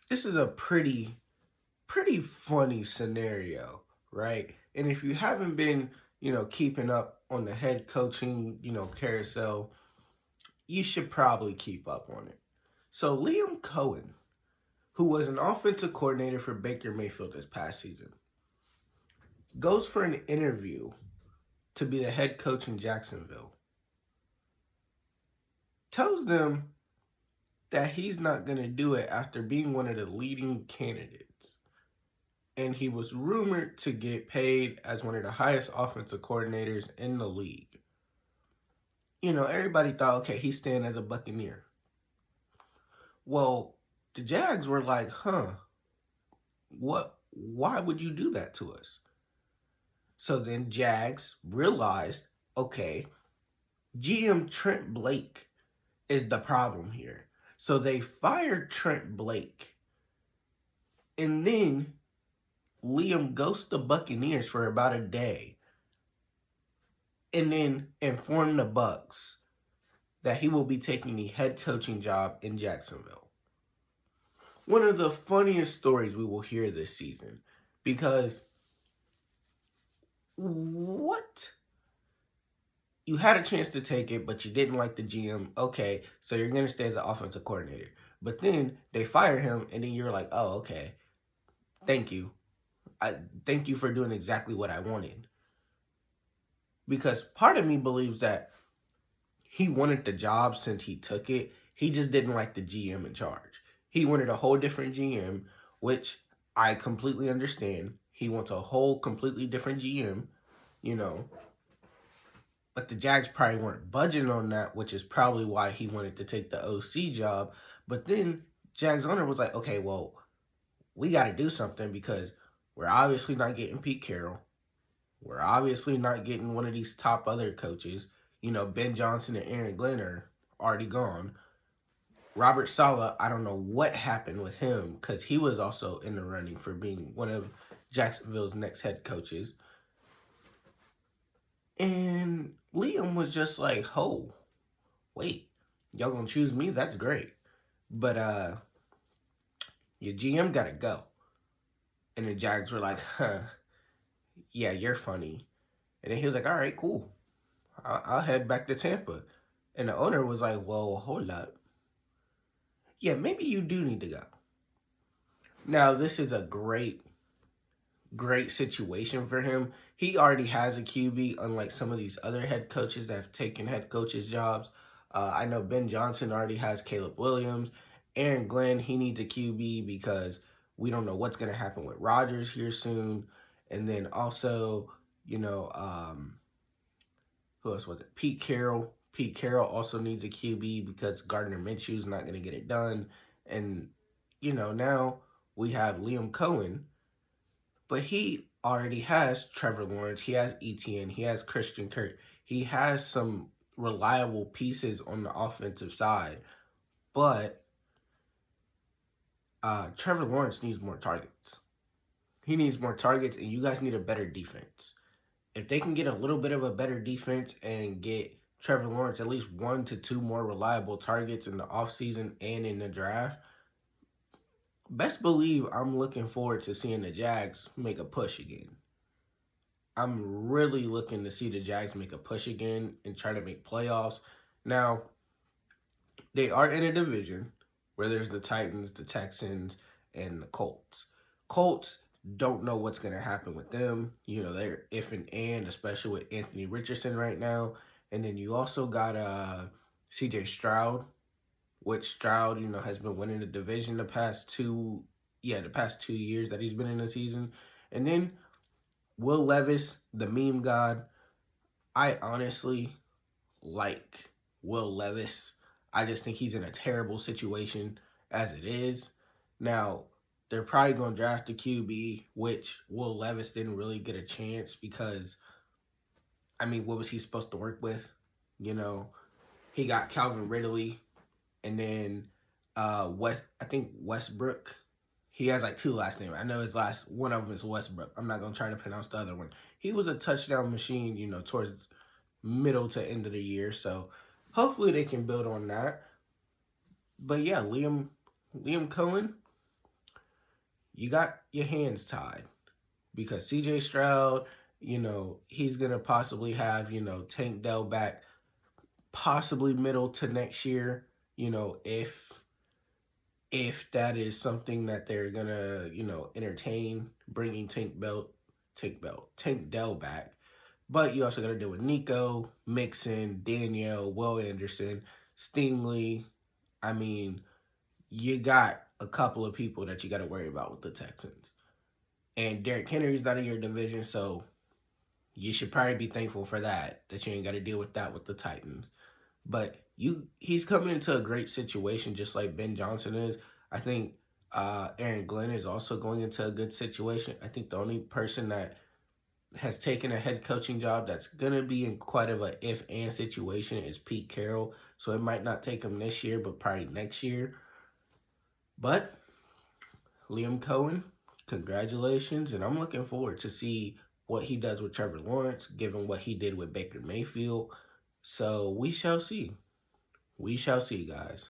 this is a pretty funny scenario, right? And if you haven't been, keeping up on the head coaching, carousel, you should probably keep up on it. So Liam Coen, who was an offensive coordinator for Baker Mayfield this past season, goes for an interview to be the head coach in Jacksonville. Tells them that he's not going to do it after being one of the leading candidates. And he was rumored to get paid as one of the highest offensive coordinators in the league. Everybody thought, okay, he's staying as a Buccaneer. Well, the Jags were like, what? Why would you do that to us? So then Jags realized, okay, GM Trent Blake is the problem here. So they fired Trent Blake. And then Liam goes to Buccaneers for about a day. And then informed the Bucks that he will be taking the head coaching job in Jacksonville. One of the funniest stories we will hear this season, because what? You had a chance to take it, but you didn't like the GM. Okay, so you're going to stay as an offensive coordinator. But then they fire him, and then you're like, oh, okay, thank you. Thank you for doing exactly what I wanted. Because part of me believes that he wanted the job since he took it. He just didn't like the GM in charge. He wanted a whole different GM, which I completely understand. He wants a whole completely different GM, you know. But the Jags probably weren't budging on that, which is probably why he wanted to take the OC job. But then Jags owner was like, okay, well, we got to do something because we're obviously not getting Pete Carroll. We're obviously not getting one of these top other coaches. Ben Johnson and Aaron Glenn are already gone. Robert Saleh, I don't know what happened with him because he was also in the running for being one of Jacksonville's next head coaches. And Liam was just like, oh, wait, y'all gonna choose me? That's great. But your GM gotta go. And the Jags were like, yeah, you're funny. And then he was like, all right, cool. I'll head back to Tampa. And the owner was like, well, hold up. Yeah, maybe you do need to go. Now, this is a great situation for him. He already has a QB, unlike some of these other head coaches that have taken head coaches' jobs. I know Ben Johnson already has Caleb Williams. Aaron Glenn, he needs a QB because we don't know what's going to happen with Rodgers here soon. And then also, who else was it? Pete Carroll. Pete Carroll also needs a QB because Gardner Minshew's not going to get it done. And, now we have Liam Coen, but he already has Trevor Lawrence. He has ETN. He has Christian Kirk. He has some reliable pieces on the offensive side. But Trevor Lawrence needs more targets. He needs more targets, and you guys need a better defense. If they can get a little bit of a better defense and get Trevor Lawrence at least 1 to 2 more reliable targets in the offseason and in the draft, best believe I'm looking forward to seeing the Jags make a push again. I'm really looking to see the Jags make a push again and try to make playoffs. Now, they are in a division where there's the Titans, the Texans, and the Colts. Colts don't know what's going to happen with them. They're if and, especially with Anthony Richardson right now. And then you also got CJ Stroud, which Stroud, has been winning the division the past 2 years that he's been in the season. And then Will Levis, the meme god. I honestly like Will Levis. I just think he's in a terrible situation as it is. Now, they're probably going to draft a QB, which Will Levis didn't really get a chance because, what was he supposed to work with? He got Calvin Ridley, and then Westbrook. He has like 2 last names. I know one of them is Westbrook. I'm not going to try to pronounce the other one. He was a touchdown machine, towards middle to end of the year. So hopefully they can build on that. But yeah, Liam Coen, you got your hands tied because CJ Stroud, he's going to possibly have, Tank Dell back possibly middle to next year, if that is something that they're going to, entertain bringing Tank Dell back. But you also got to deal with Nico, Mixon, Danielle, Will Anderson, Stingley. I mean, you got a couple of people that you got to worry about with the Texans. And Derrick Henry's not in your division, so you should probably be thankful for that you ain't got to deal with that with the Titans. But he's coming into a great situation just like Ben Johnson is. I think Aaron Glenn is also going into a good situation. I think the only person that has taken a head coaching job that's going to be in quite of a if-and situation is Pete Carroll. So it might not take him this year, but probably next year. But Liam Coen, congratulations. And I'm looking forward to see what he does with Trevor Lawrence, given what he did with Baker Mayfield. So we shall see. We shall see, guys.